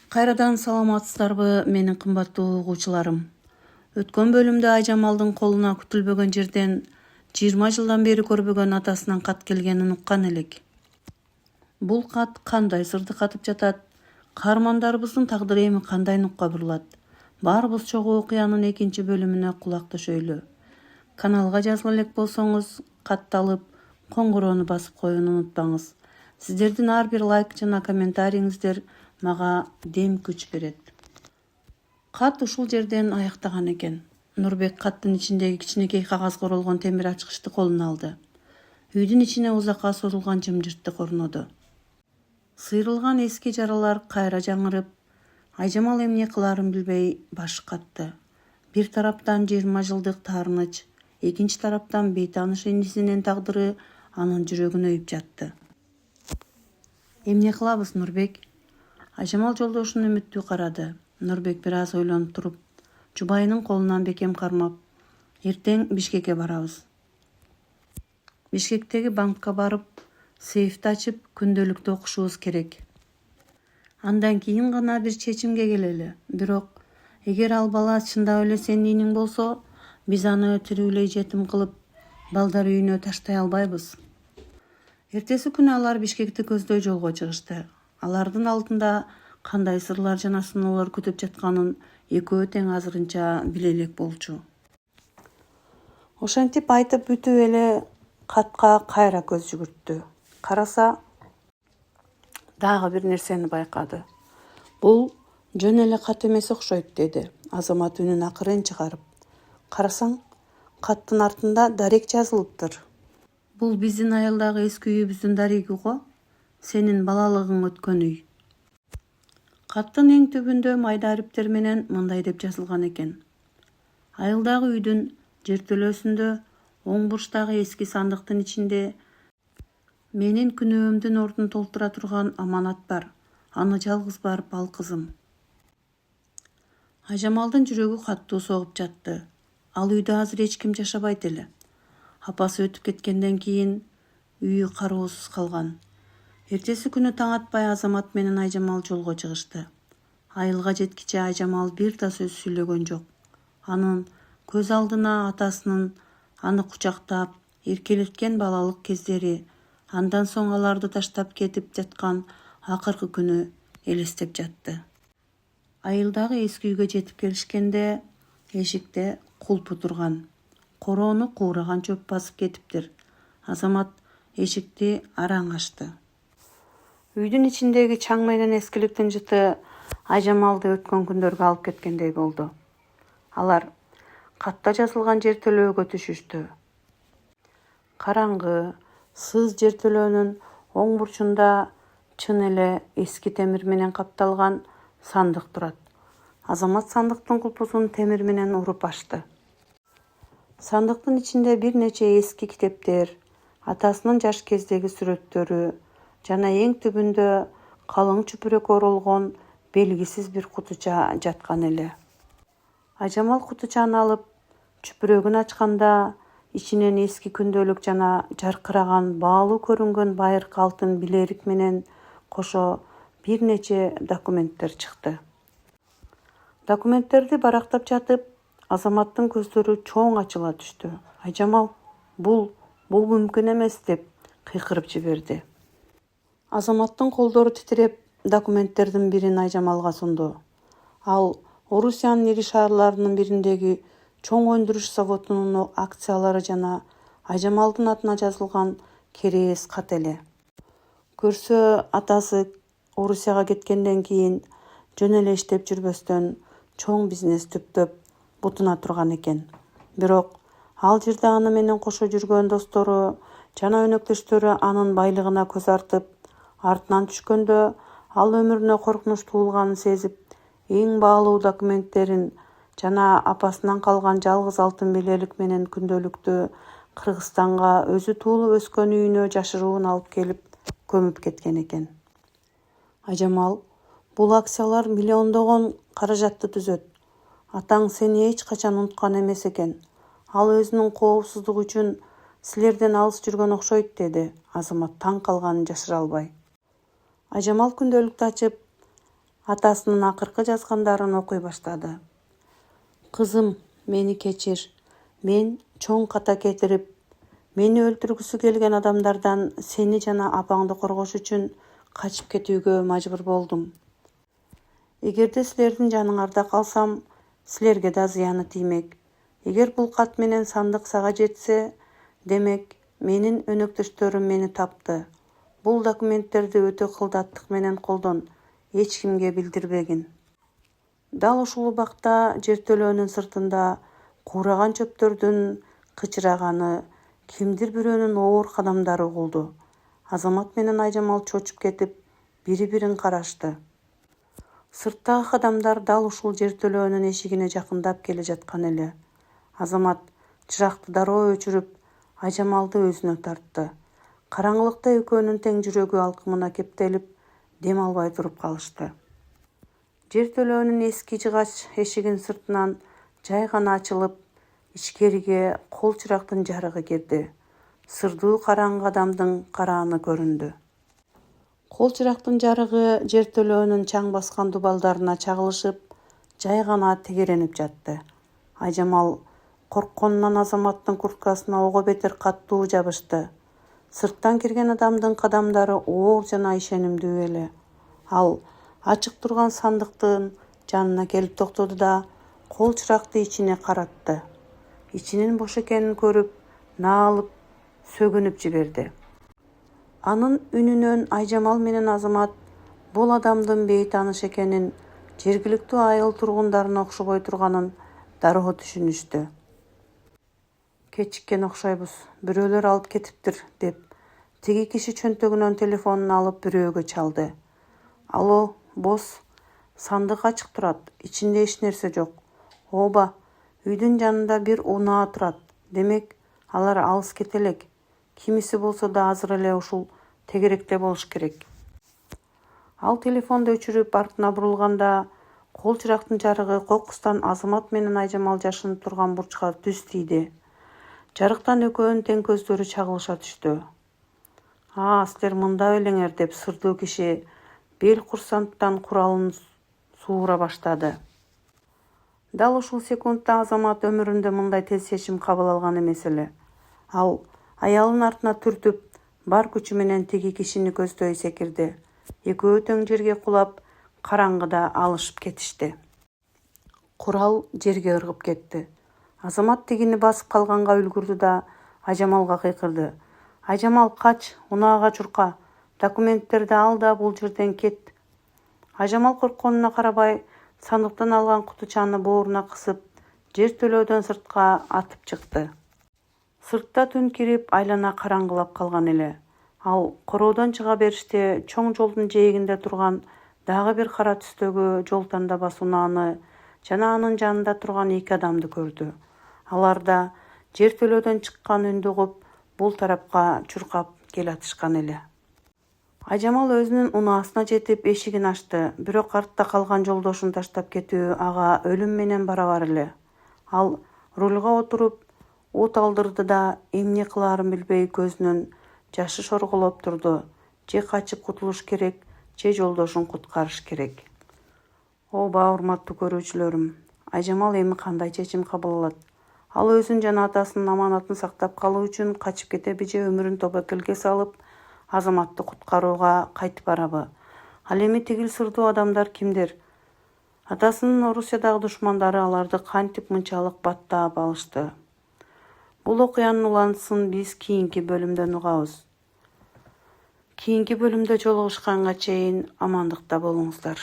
Кайрадан саламатсыздарбы менин кымбаттуу угуучуларым. Өткөн бөлүмдө Айжамалдын колуна күтүлбөгөн жерден 20 жылдан бери көрбөгөн атасынан кат келгенин уккан элек. Бул кат кандай сырды катып жатат? Каармандарыбыздын тагдыры эми кандай нукка бурулат? Баарыбыз чогуу окуянын экинчи бөлүмүнө кулак төшөйлү. Каналга жазгы элек болсоңуз, катталып, коңгуроону басып коюуну унутпаңыз. Сиздердин ар бир лайк жана комментарийиңиздер мага дем күч берет. Кат ушул жерден аяктаган экен. Нурбек каттын ичиндеги кичинекей кагазга оролгон темир ачкычты колуна алды. Үйдүн ичине узакка созулган жымжырттык орноду. Сыйрылган эски жаралар кайра жаңырып, Айжамал эмне кылаарын билбей баш катты. Бир тараптан 20 жылдык таарыныч, экинчи тараптан бейтааныш инисинин тагдыры анын жүрөгүнө үйүп жатты. Эмне кылабыз, Нурбек? Айжамал жолдошуна үмүттүү карады. Нурбек бир аз ойлонуп туруп, жубайынын колунан бекем кармап, эртең Бишкекке барабыз. Бишкектеги банкка барып, сейфти ачып, күндөлүктү окушубуз керек. Андан кийин гана бир чечимге келели. Бирок, эгер ал бала чындап эле сенин ийниң болсо, биз аны тирүүлей жетим кылып, балдар үйүнө таштай албайбыз. Эртеси күнү алар Бишкекти көздөй жолго чыгышты. Алардын алдында кандай сырлар жана сыноолор күтүп жатканын экөө тең азырынча биле элек болчу. Ошентип айтып бүтүп эле катка кайра көз жүгүрттү. Караса, дагы бир нерсени байкады. Бул жөн эле кат эмес окшойт, деди Азамат үнүн акырын чыгарып. Карасаң, каттын артында дарек жазылыптыр. Бул биздин айылдагы эски үйүбүздүн дареги го. Сенин балалыгың өткөн үй. Каттын эң түбүндө майда ариптер менен мындай деп жазылган экен. Айылдагы үйдүн жертөлөсүндө оң бурчтагы эски сандыктын ичинде менин күнөөмдүн ордун толтура турган аманат бар. Аны жалгыз барып ал, кызым. Айжамалдын жүрөгү каттуу согуп жатты. Ал үйдө азыр эч ким жашабайт эле. Апасы өтүп кеткенден кийин үйү кароосуз калган. Эртеси күнү таң атпай Азамат менен Айжамал жолго чыгышты. Айылга жеткиче Айжамал бир да сөз сүйлөгөн жок. Анын көз алдына атасынын аны кучактап, эркелеткен балалык кездери, андан соң аларды таштап кетип жаткан акыркы күнү элестеп жатты. Айылдагы эски үйгө жетип келишкенде, эшикте кулпу турган. Короону куураган чөп басып кетиптир. Азамат эшикти араң ачты. Үйдүн ичиндеги чаң менен эскиликтин жыты Айжамалды өткөн күндөргө алып кеткендей болду. Алар катта жазылган жертөлөөгө түшүштү. Караңгы, сыз жертөлөөнүн оң бурчунда чын эле эски темир менен капталган сандык турат. Азамат сандыктын кулпусун темир менен уруп ачты. Сандыктын ичинде бир нече эски китептер, атасынын жаш кездеги сүрөттөрү жана эң түбүндө калың чүпүрөккө оролгон белгисиз бир кутуча жаткан эле. Айжамал кутучаны алып, чүпүрөгүн ачканда, ичинен эски күндөлүк жана жаркыраган баалуу көрүнгөн байыркы алтын билерик менен кошо бир нече документтер чыкты. Документтерди барактап жатып, Азаматтын көздөрү чоң ачыла түштү. Айжамал, бул мүмкүн эмес, деп кыйкырып жиберди. Азаматтын колдору титиреп, документтердин бирин Айжамалга сунду. Ал Орусиянын ири шаарларынын бириндеги чоң өндүрүш заводунун акциялары жана Айжамалдын атына жазылган керээс кат эле. Көрсө, атасы Орусияга кеткенден кийин жөн эле иштеп жүрбөстөн чоң бизнес түптөп бутуна турган экен. Бирок ал жерде аны менен кошо жүргөн достору жана өнөктөштөрү анын байлыгына көз артып, артынан түшкөндө ал өмүрүнө коркунуч туулганын сезип, эң баалуу документтерин жана апасынан калган жалгыз алтын билелик менен күндөлүктү Кыргызстанга өзү туулуп өскөн үйүнө жашыруун алып келип көмүп кеткен экен. Айжамал, бул акциялар миллиондогон каражатты түзөт. Атаң сени эч качан унуткан эмес экен. Ал өзүнүн коопсуздугу үчүн силерден алыс жүргөн окшойт, деди Азамат таң калганын жашыра албай. Айжамал күндөлүктү ачып, атасынын акыркы жазгандарын окуй баштады. Кызым, мени кечир. Мен чоң ката кетирип, мени өлтүргүсү келген адамдардан сени жана апаңды коргош үчүн качып кетүүгө мажбур болдум. Эгерде силердин жаныңарда калсам, силерге да зыяны тиймек. Эгер бул кат менен сандык сага жетсе, демек менин өнөктөштөрүм мени тапты. Бул документтерди өтө кылдаттык менен колдон, эч кимге билдирбегин. Дал ушул убакта жертөлөөнүн сыртында куураган чөптөрдүн кычыраганы, кимдир бирөөнүн оор кадамдары угулду. Азамат менен Айжамал чочуп кетип, бири-бирин карашты. Сырттагы кадамдар дал ушул жертөлөөнүн эшигине жакындап келе жаткан эле. Азамат чыракты дароо өчүрүп, Айжамалды өзүнө тартты. Караңгылыкта экөөнүн тең жүрөгү алкымына кептелип, дем албай туруп калышты. Жертөлөөнүн эски жыгач эшигин сыртынан жай гана ачылып, ичкериге кол чырактын жарыгы кирди. Сырдуу караңгы адамдын карааны көрүндү. Кол чырактын жарыгы жертөлөөнүн чаң баскан дубалдарына чагылышып, жай гана тегеренип жатты. Айжамал коркконунан Азаматтын курткасына ого бетер каттуу жабышты. Сырттан кирген адамдын кадамдары оор жана ишенимдүү эле. Ал ачык турган сандыктын жанына келип токтоду да, кол чыракты ичине каратты. Ичинин бош экенин көрүп, наалып, сөгүнүп жиберди. Анын үнүнөн Айжамал менен Азамат бул адамдын бейтааныш экенин, жергиликтүү айыл тургундарына окшобой турганын дароо түшүнүштү. Кечиккен окшойбуз, бирөөлөр алып кетиптир, деп тиги киши чөнтөгүнөн телефонун алып бирөөгө чалды. Алло, босс, сандык ачык турат, ичинде эч нерсе жок. Ооба, үйдүн жанында бир унаа турат. Демек, алар алыс кете элек. Кимиси болсо да азыр эле ушул тегеректе болуш керек. Ал телефонду өчүрүп артына бурулганда, кол чырактын жарыгы кокустан Азамат менен Айжамал жашынып турган бурчка түз тийди. Жарыктан экөөнүн тең көздөрү чагылыша түштү. Силер мында белеңер, деп сырдуу киши бел курсанттан куралын суура баштады. Дал ушул секундта Азамат өмүрүндө мындай тез чечим кабыл алган эмес эле. Ал аялын артына түртүп, бар күчү менен тиги кишини көздөй секирди. Экөө тең жерге кулап, караңгыда алышып кетишти. Курал жерге ыргып кетти. Азамат тигини басып калганга үлгүрдү да Айжамалга кыйкырды. Айжамал, кач, унаага чурка, документтерди ал да бул жерден кет. Айжамал коркконуна карабай, сандыктан алган кутучаны бооруна кысып, жертөлөөдөн сыртка атып чыкты. Сыртта түн кирип, айлана караңгылап калган эле. Ал короодон чыга бериште чоң жолдун жээгинде турган дагы бир кара түстөгү жол тандабас унааны жана анын жанында турган эки адамды көрдү. Алар да жертөлөөдөн чыккан үндү угуп, бул тарапка чуркап келатышкан эле. Айжамал өзүнүн унаасына жетип эшигин ачты, бирок артта калган жолдошун таштап кетүү ага өлүм менен барабар эле. Ал рулга отуруп, от алдырды да, эмне кылаарын билбей көзүнөн жашы шорголоп турду. Же качып кутулуш керек, же жолдошун куткарыш керек. Ооба, урматтуу көрүүчүлөрүм, Айжамал эми кандай чечим кабыл алат? Ал өзүн жана атасынын аманатын сактап калуу үчүн качып кетеби же өмүрүн тобокелге салып, Азаматты куткарууга кайтып барабы? Ал эми тигил сырдуу адамдар кимдер? Атасынын Орусиядагы душмандары аларды кантип мынчалык баттаап алышты? Бул окуянын улантысын биз кийинки бөлүмдөн угабыз. Кийинки бөлүмдө жолугушканга чейин амандыкта болуңуздар.